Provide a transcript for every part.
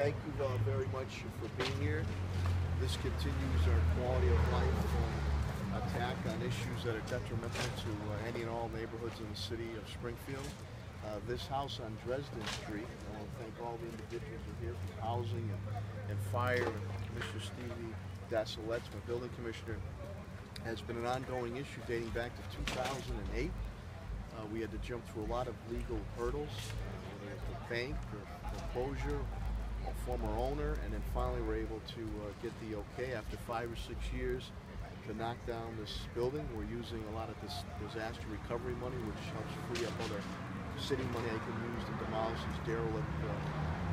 thank you very much for being here. This continues our quality of life attack on issues that are detrimental to any and all neighborhoods in the city of Springfield. This house on Dresden Street, I want to thank all the individuals who are here from housing and fire, and Commissioner Stevie Desolette, my building commissioner, has been an ongoing issue dating back to 2008. We had to jump through a lot of legal hurdles, whether it's the bank or foreclosure, a former owner, and then finally we're able to get the okay after 5 or 6 years to knock down this building. We're using a lot of this disaster recovery money, which helps free up other city money I can use to demolish these derelict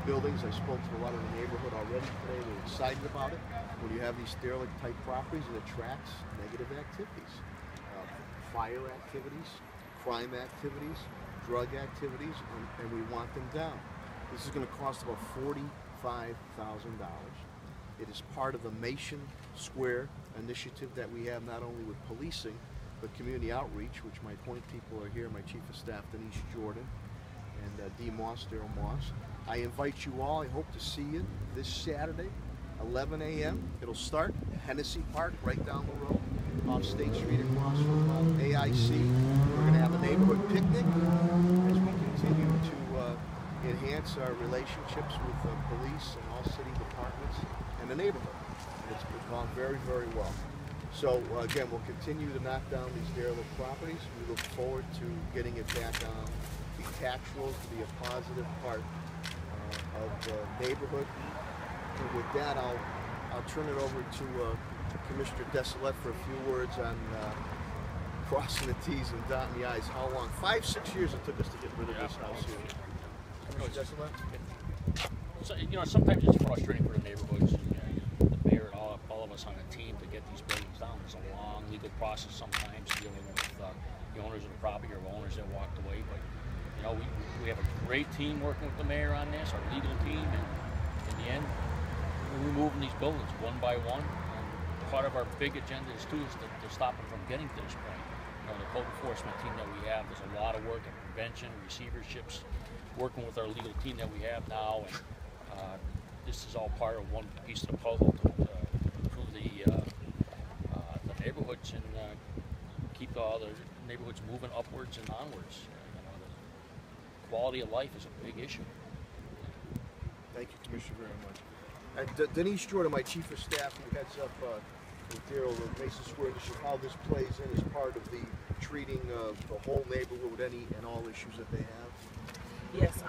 buildings. I spoke to a lot of the neighborhood already today. They're excited about it. When you have these derelict type properties, it attracts negative activities, fire activities, crime activities, drug activities, and we want them down. This is going to cost about $45,000. It is part of the Mason Square initiative that we have, not only with policing, but community outreach, which my point people are here, my Chief of Staff, Denise Jordan, and D. Moss, Daryl Moss. I invite you all, I hope to see you this Saturday, 11 a.m. It'll start at Hennessy Park, right down the road, off State Street across from AIC. We're going to have a neighborhood picnic as we continue to enhance our relationships with police and all city departments and the neighborhood. And it's gone very, very well. So again, we'll continue to knock down these derelict properties. We look forward to getting it back on the tax rolls to be a positive part of the neighborhood. And with that, I'll turn it over to Commissioner Desolette for a few words on crossing the T's and dotting the I's. How long? 5, 6 years it took us to get rid of this house here. Commissioner Desolette? So, sometimes it's frustrating for the neighborhoods, the mayor and all of us on the team to get these buildings down. It's a long legal process sometimes dealing with the owners of the property or owners that walked away. But we have a great team working with the mayor on this, our legal team, and in the end, we're removing these buildings one by one. And part of our big agenda is too is to stop them from getting to this point. The code enforcement team that we have, there's a lot of work in prevention, receiverships, working with our legal team that we have now, and this is all part of one piece of the puzzle to improve the neighborhoods and keep all the neighborhoods moving upwards and onwards. The quality of life is a big issue. Thank you, Commissioner, very much. And Denise Jordan, my Chief of Staff, who heads up with Daryl the Mason Square Initiative, how this plays in as part of the treating the whole neighborhood with any and all issues that they have. Yes,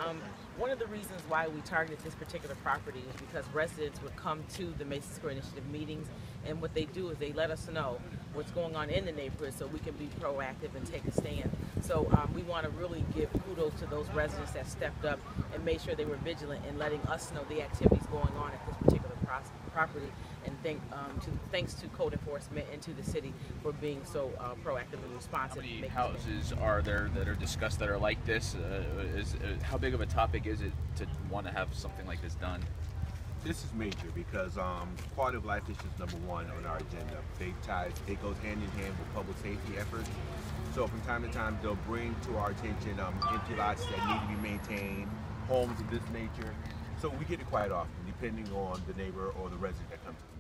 one of the reasons why we targeted this particular property is because residents would come to the Mason Square Initiative meetings, and what they do is they let us know what's going on in the neighborhood so we can be proactive and take a stand. So we want to really give kudos to those residents that stepped up and made sure they were vigilant in letting us know the activities going on at this particular property, and thanks to code enforcement and to the city for being so proactive and responsive. How many houses are there that are discussed that are like this? How big of a topic is it to want to have something like this done? This is major because quality of life is just number one on our agenda. It goes hand in hand with public safety efforts. So from time to time, they'll bring to our attention empty lots that need to be maintained, homes of this nature. So we get it quite often, depending on the neighbor or the resident that comes to